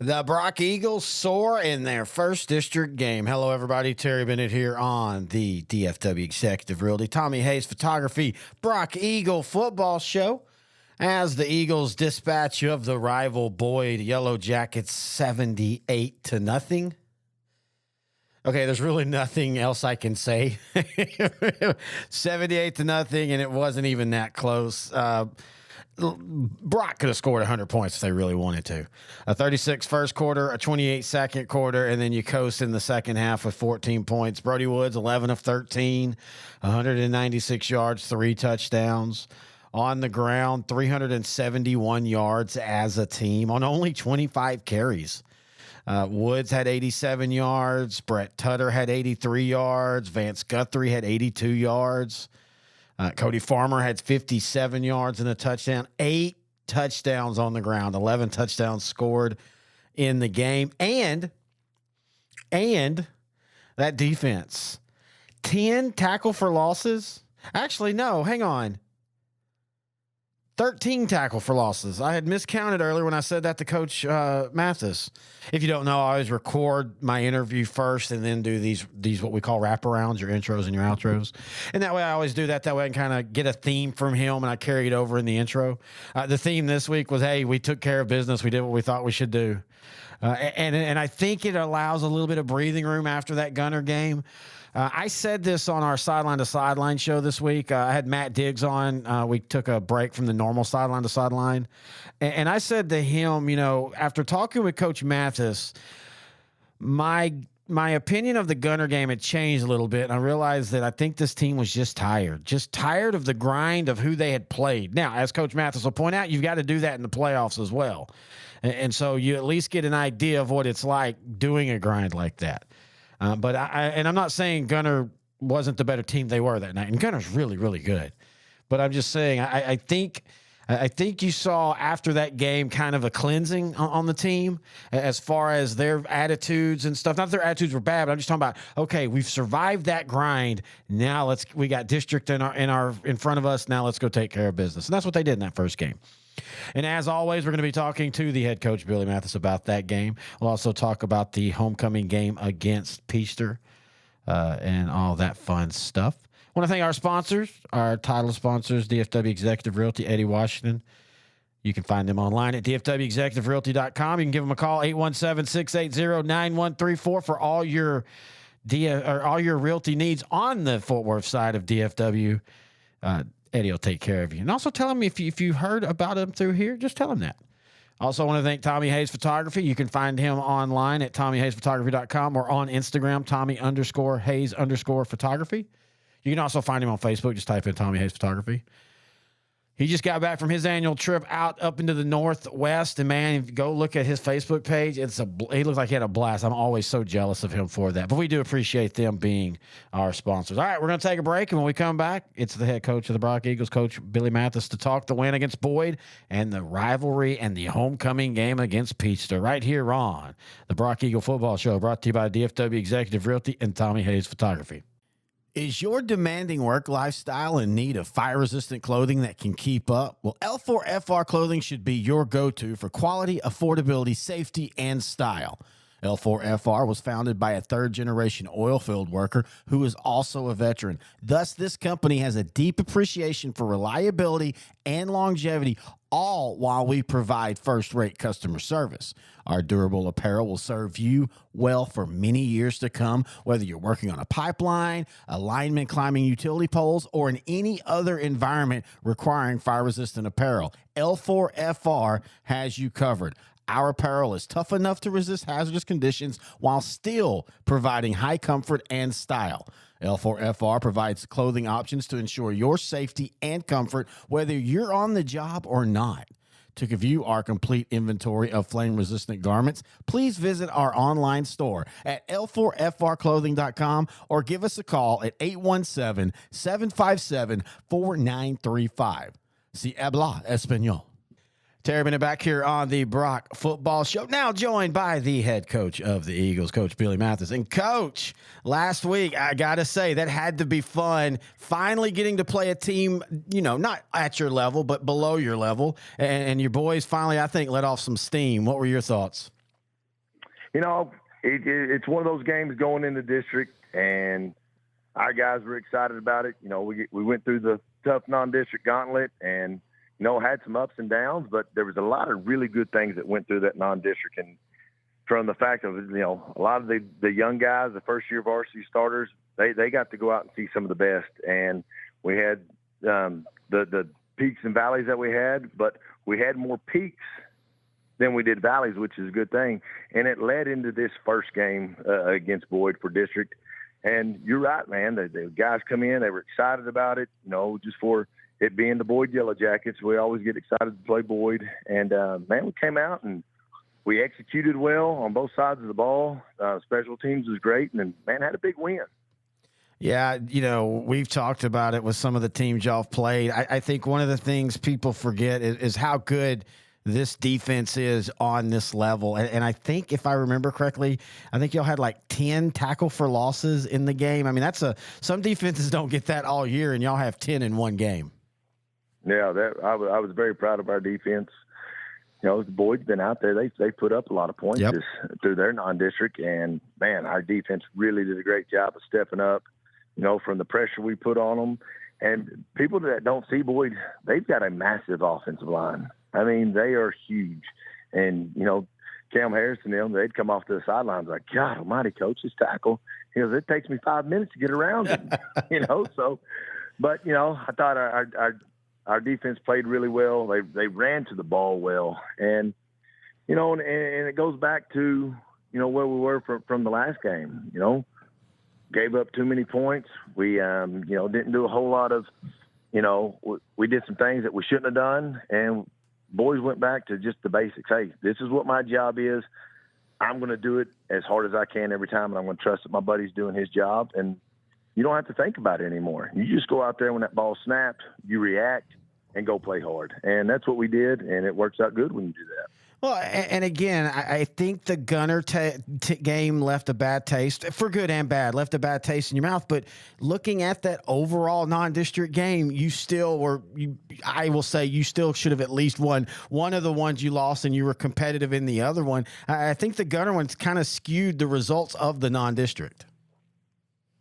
The Brock Eagles soar in their first district game. Hello, everybody. Terry Bennett here on the DFW Executive Realty, Tommy Hayes Photography, Brock Eagle Football Show. As the Eagles dispatch of the rival Boyd Yellow Jackets 78-0. Okay, there's really nothing else I can say. 78-0, and it wasn't even that close. Brock could have scored 100 points if they really wanted to. A 36 first quarter, a 28 second quarter, and then you coast in the second half with 14 points. Brody Woods, 11 of 13, 196 yards, 3 touchdowns. On the ground, 371 yards as a team on only 25 carries. Woods had 87 yards. Brett Tutter had 83 yards. Vance Guthrie had 82 yards. Cody Farmer had 57 yards and a touchdown. 8 touchdowns on the ground. 11 touchdowns scored in the game. And that defense. 10 tackle for losses. Actually, no, hang on. 13 tackle for losses. I had miscounted earlier when I said that to Coach Mathis. If you don't know, I always record my interview first and then do these what we call wraparounds, your intros and your outros. And that way I always do that. That way I can kind of get a theme from him and I carry it over in the intro. The theme this week was, hey, we took care of business. We did what we thought we should do. And I think it allows a little bit of breathing room after that Gunner game. I said this on our Sideline to Sideline show this week. I had Matt Diggs on. We took a break from the normal Sideline to Sideline. And I said to him, you know, after talking with Coach Mathis, my opinion of the Gunner game had changed a little bit. And I realized that I think this team was just tired of the grind of who they had played. Now, as Coach Mathis will point out, you've got to do that in the playoffs as well. And so you at least get an idea of what it's like doing a grind like that. But I'm not saying Gunner wasn't the better team they were that night. And Gunner's really, really good. But I'm just saying, I think you saw after that game kind of a cleansing on the team as far as their attitudes and stuff. Not that their attitudes were bad, but I'm just talking about, okay, we've survived that grind. Now we got district in front of us. Now let's go take care of business. And that's what they did in that first game. And as always, we're going to be talking to the head coach, Billy Mathis, about that game. We'll also talk about the homecoming game against Peaster and all that fun stuff. I want to thank our sponsors, our title sponsors, DFW Executive Realty, Eddie Washington. You can find them online at dfwexecutiverealty.com. You can give them a call, 817-680-9134 for all your realty needs on the Fort Worth side of DFW. Eddie will take care of you. And also tell him if you heard about him through here, just tell him that. Also want to thank Tommy Hayes Photography. You can find him online at TommyHayesPhotography.com or on Instagram, Tommy_Hayes_photography. You can also find him on Facebook. Just type in Tommy Hayes Photography. He just got back from his annual trip up into the Northwest. And, man, if you go look at his Facebook page, he looks like he had a blast. I'm always so jealous of him for that. But we do appreciate them being our sponsors. All right, we're going to take a break. And when we come back, it's the head coach of the Brock Eagles, Coach Billy Mathis, to talk the win against Boyd and the rivalry and the homecoming game against Peachster right here on the Brock Eagle Football Show, brought to you by DFW Executive Realty and Tommy Hayes Photography. Is your demanding work lifestyle in need of fire-resistant clothing that can keep up? Well, L4FR clothing should be your go-to for quality, affordability, safety, and style. L4FR was founded by a third-generation oil field worker who is also a veteran. Thus, this company has a deep appreciation for reliability and longevity, all while we provide first-rate customer service. Our durable apparel will serve you well for many years to come, whether you're working on a pipeline, a lineman climbing utility poles, or in any other environment requiring fire-resistant apparel. L4FR has you covered. Our apparel is tough enough to resist hazardous conditions while still providing high comfort and style. L4FR provides clothing options to ensure your safety and comfort, whether you're on the job or not. To view our complete inventory of flame-resistant garments, please visit our online store at l4frclothing.com or give us a call at 817-757-4935. Si habla español. Terry Bennett back here on the Brock Football Show, now joined by the head coach of the Eagles, Coach Billy Mathis. And, Coach, last week, I got to say, that had to be fun, finally getting to play a team, you know, not at your level, but below your level. And your boys finally, I think, let off some steam. What were your thoughts? It's one of those games going into district, and our guys were excited about it. We went through the tough non-district gauntlet and, had some ups and downs, but there was a lot of really good things that went through that non-district. And from the fact of, a lot of the young guys, the first-year varsity starters, they got to go out and see some of the best. And we had the peaks and valleys that we had, but we had more peaks than we did valleys, which is a good thing. And it led into this first game against Boyd for district. And you're right, man. The guys come in, they were excited about it, just for it being the Boyd Yellow Jackets. We always get excited to play Boyd. And, man, we came out and we executed well on both sides of the ball. Special teams was great, and, man, had a big win. Yeah, we've talked about it with some of the teams y'all have played. I think one of the things people forget is how good this defense is on this level. And I think, if I remember correctly, I think y'all had like 10 tackle for losses in the game. I mean, some defenses don't get that all year, and y'all have 10 in one game. Yeah, I was very proud of our defense. The Boyd's been out there. They put up a lot of points through their non-district, and, man, our defense really did a great job of stepping up, from the pressure we put on them. And people that don't see Boyd, they've got a massive offensive line. I mean, they are huge. And, Cam Harrison, they'd come off to the sidelines like, God almighty, coach, this tackle. He goes, it takes me 5 minutes to get around him, So, but, I thought our defense played really well. They ran to the ball well. And, and it goes back to, where we were from the last game, gave up too many points. We, didn't do a whole lot of, we did some things that we shouldn't have done. And boys went back to just the basics. Hey, this is what my job is. I'm going to do it as hard as I can every time. And I'm going to trust that my buddy's doing his job. And you don't have to think about it anymore. You just go out there when that ball snapped, you react and go play hard. And that's what we did. And it works out good when you do that. Well, and again, I think the Gunner game left a bad taste, for good and bad, left a bad taste in your mouth. But looking at that overall non-district game, I will say you still should have at least won one of the ones you lost, and you were competitive in the other one. I think the Gunner one's kind of skewed the results of the non-district.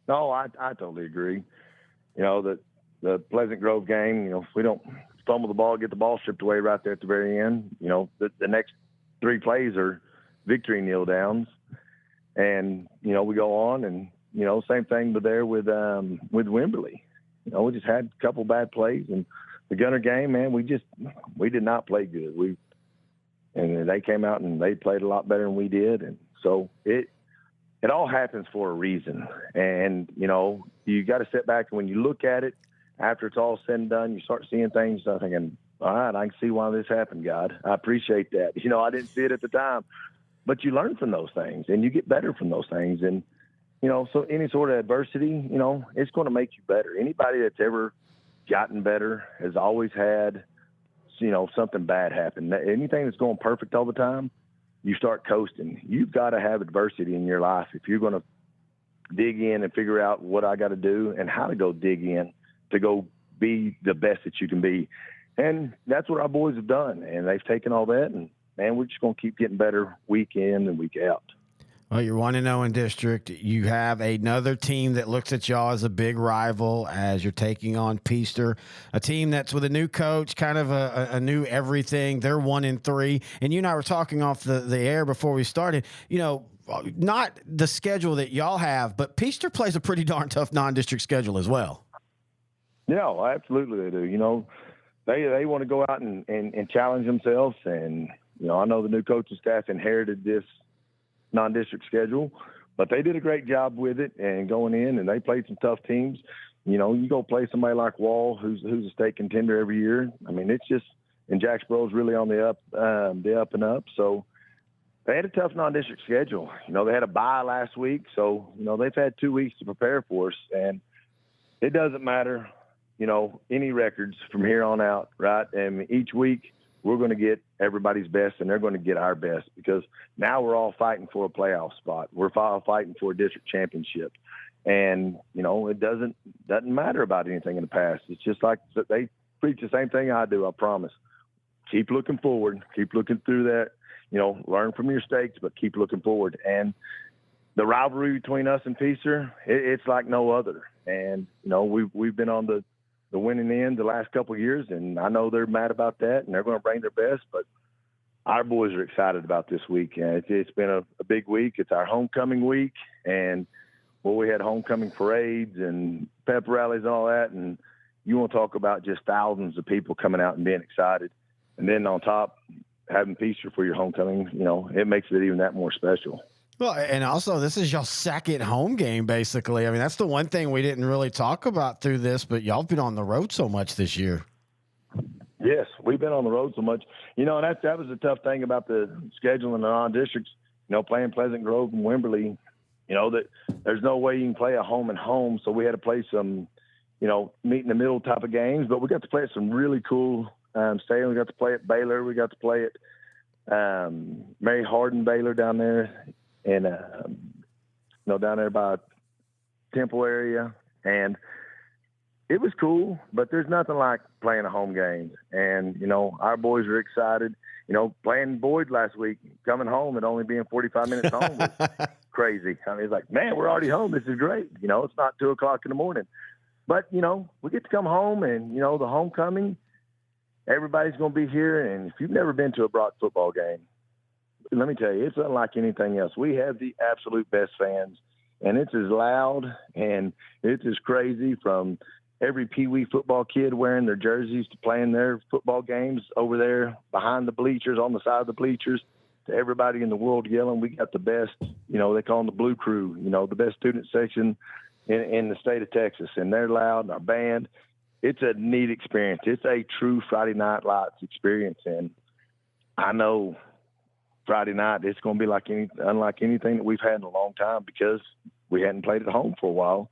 No, I totally agree. The Pleasant Grove game, if we don't fumble the ball, get the ball stripped away right there at the very end, the next 3 plays are victory kneel downs. And, we go on and, same thing with Wimberley. We just had a couple bad plays. And the Gunner game, man, we did not play good. And they came out and they played a lot better than we did. And so it all happens for a reason. And, you got to sit back, and when you look at it, after it's all said and done, you start seeing things, thinking, all right, I can see why this happened, God. I appreciate that. I didn't see it at the time. But you learn from those things, and you get better from those things. And, so any sort of adversity, it's going to make you better. Anybody that's ever gotten better has always had, something bad happen. Anything that's going perfect all the time, you start coasting. You've got to have adversity in your life if you're going to dig in and figure out what I got to do and how to go dig in to go be the best that you can be. And that's what our boys have done. And they've taken all that, and, man, we're just going to keep getting better week in and week out. Well, you're 1-0 in district. You have another team that looks at y'all as a big rival as you're taking on Peaster, a team that's with a new coach, kind of a new everything. They're 1-3. And you and I were talking off the air before we started, not the schedule that y'all have, but Peaster plays a pretty darn tough non-district schedule as well. Yeah, absolutely they do. They want to go out and challenge themselves. And, I know the new coaching staff inherited this non-district schedule, but they did a great job with it and going in, and they played some tough teams. You go play somebody like Wall, who's a state contender every year. I mean, it's just, and Jacksboro's really on the up and up. So they had a tough non-district schedule. They had a bye last week. So, they've had 2 weeks to prepare for us, and it doesn't matter, any records from here on out, right? And each week we're going to get everybody's best, and they're going to get our best, because now we're all fighting for a playoff spot. We're all fighting for a district championship. And, it doesn't matter about anything in the past. It's just like they preach the same thing I do, I promise. Keep looking forward. Keep looking through that, learn from your mistakes, but keep looking forward. And the rivalry between us and Peacer, it's like no other. And, we've been on the winning end the last couple of years, and I know they're mad about that, and they're going to bring their best, but our boys are excited about this week. And it's been a big week. It's our homecoming week, and we had homecoming parades and pep rallies and all that, and you want to talk about just thousands of people coming out and being excited. And then on top, having Peacer for your homecoming, it makes it even that more special. Well, and also this is your second home game, basically. I mean, that's the one thing we didn't really talk about through this, but y'all have been on the road so much this year. Yes, we've been on the road so much. And that was the tough thing about the scheduling the non-districts, playing Pleasant Grove and Wimberley, that there's no way you can play a home and home. So we had to play some, meet in the middle type of games, but we got to play at some really cool stadiums. We got to play at Baylor. We got to play at Mary Hardin Baylor down there. And, down there by Temple area. And it was cool, but there's nothing like playing a home game. And, our boys are excited. Playing Boyd last week, coming home and only being 45 minutes home was crazy. I mean, it's like, man, we're already home. This is great. It's not 2 o'clock in the morning. But, we get to come home and, the homecoming, everybody's going to be here. And if you've never been to a Brock football game, let me tell you, it's unlike anything else. We have the absolute best fans, and it's as loud and it's as crazy, from every Pee Wee football kid wearing their jerseys to playing their football games over there behind the bleachers, on the side of the bleachers, to everybody in the world yelling. We got the best, they call them the Blue Crew, the best student section in the state of Texas, and they're loud, and our band. It's a neat experience. It's a true Friday Night Lights experience, and I know Friday night it's going to be unlike anything that we've had in a long time, because we hadn't played at home for a while.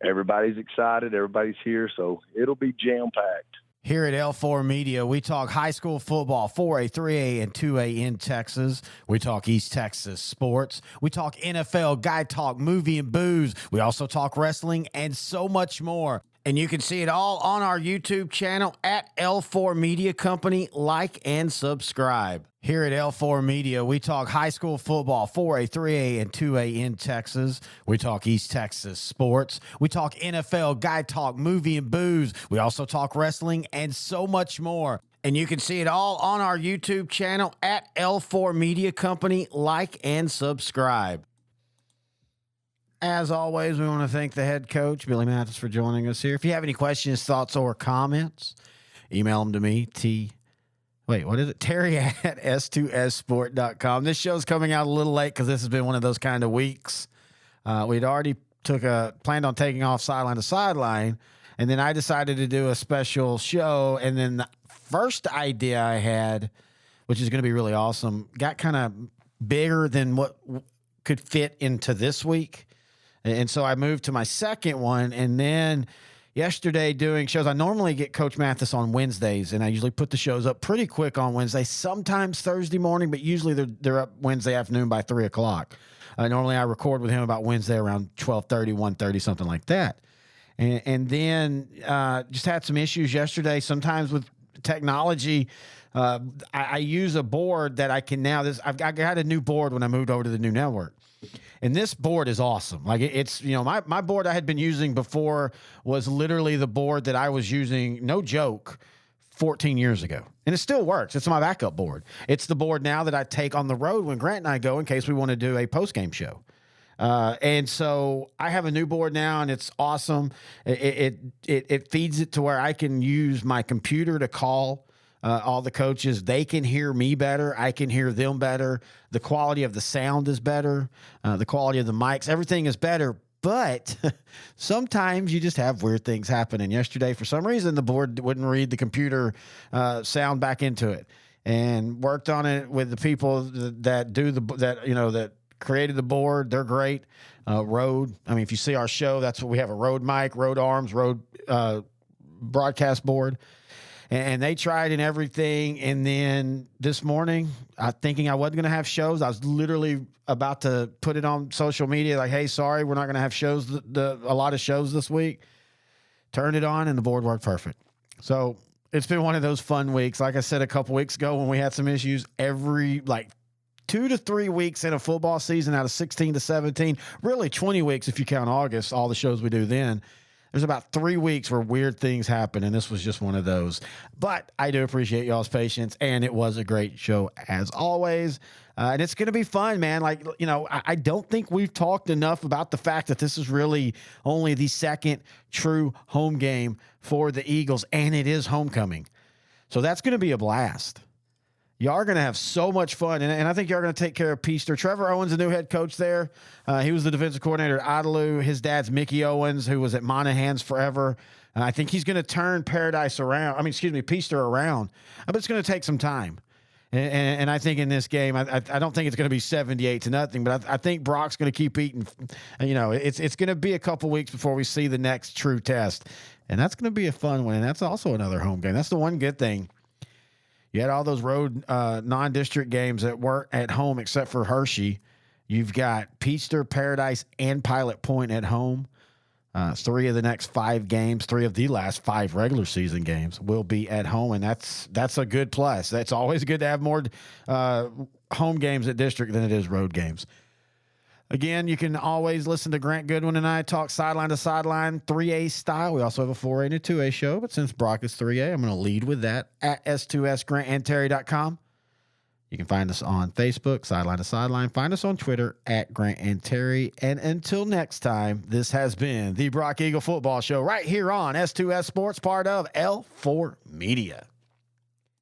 Everybody's excited. Everybody's here. So it'll be jam-packed. Here at L4 Media, we talk high school football, 4A, 3A, and 2A in Texas. We talk East Texas sports. We talk NFL, guy talk, movie, and booze. We also talk wrestling and so much more. And you can see it all on our YouTube channel at L4 Media Company. Like and subscribe. Here at L4 Media, we talk high school football, 4A, 3A, and 2A in Texas. We talk East Texas sports. We talk NFL, guy talk, movie, and booze. We also talk wrestling and so much more. And you can see it all on our YouTube channel at L4 Media Company. Like and subscribe. As always, we want to thank the head coach, Billy Mathis, for joining us here. If you have any questions, thoughts, or comments, email them to me, Terry at S2SSport.com. This show's coming out a little late because this has been one of those kind of weeks. We'd already planned on taking off sideline to sideline, and then I decided to do a special show. And then the first idea I had, which is going to be really awesome, got kind of bigger than what could fit into this week. And so I moved to my second one, and then yesterday doing shows. I normally get Coach Mathis on Wednesdays, and I usually put the shows up pretty quick on Wednesday, sometimes Thursday morning, but usually they're up Wednesday afternoon by 3 o'clock. Normally I record with him about Wednesday around 12:30, 1:30, something like that. And then just had some issues yesterday. Sometimes with technology, I use a board that I can now. I got a new board when I moved over to the new network. And this board is awesome. Like it's, my board I had been using before was literally the board that I was using, no joke, 14 years ago. And it still works. It's my backup board. It's the board now that I take on the road when Grant and I go in case we want to do a post-game show. And so I have a new board now, and it's awesome. It feeds it to where I can use my computer to call all the coaches. They can hear me better. I can hear them better. The quality of the sound is better. The quality of the mics, everything is better. But sometimes you just have weird things happen. And yesterday, for some reason, the board wouldn't read the computer sound back into it. And worked on it with the people that created the board. They're great. Rode. I mean, if you see our show, that's what we have: a Rode mic, Rode arms, Rode broadcast board. And they tried and everything. And then this morning, thinking I wasn't going to have shows, I was literally about to put it on social media, like, hey, sorry, we're not going to have shows, a lot of shows this week. Turned it on, and the board worked perfect. So it's been one of those fun weeks. Like I said a couple weeks ago when we had some issues, every 2 to 3 weeks in a football season out of 16 to 17, really 20 weeks if you count August, all the shows we do then. There's about 3 weeks where weird things happen, and this was just one of those. But I do appreciate y'all's patience, and it was a great show as always. And it's going to be fun, man. Like, you know, I don't think we've talked enough about the fact that this is really only the second true home game for the Eagles, and it is homecoming. So that's going to be a blast. Y'all are going to have so much fun, and I think y'all are going to take care of Peaster. Trevor Owens, the new head coach there. He was the defensive coordinator at Idalou. His dad's Mickey Owens, who was at Monahan's forever. I think he's going to turn Peaster around. But it's going to take some time. And I think in this game, I don't think it's going to be 78-0, but I think Brock's going to keep eating. You know, it's going to be a couple weeks before we see the next true test. And that's going to be a fun one. And that's also another home game. That's the one good thing. You had all those road non-district games that weren't at home except for Hershey. You've got Peaster, Paradise, and Pilot Point at home. 3 of the next 5 games, 3 of the last 5 regular season games will be at home, and that's a good plus. That's always good to have more home games at district than it is road games. Again, you can always listen to Grant Goodwin and I talk sideline to sideline, 3A style. We also have a 4A and a 2A show, but since Brock is 3A, I'm going to lead with that at S2SGrantandTerry.com. You can find us on Facebook, Sideline to Sideline. Find us on Twitter at Grant and Terry. And until next time, this has been the Brock Eagle Football Show right here on S2S Sports, part of L4 Media.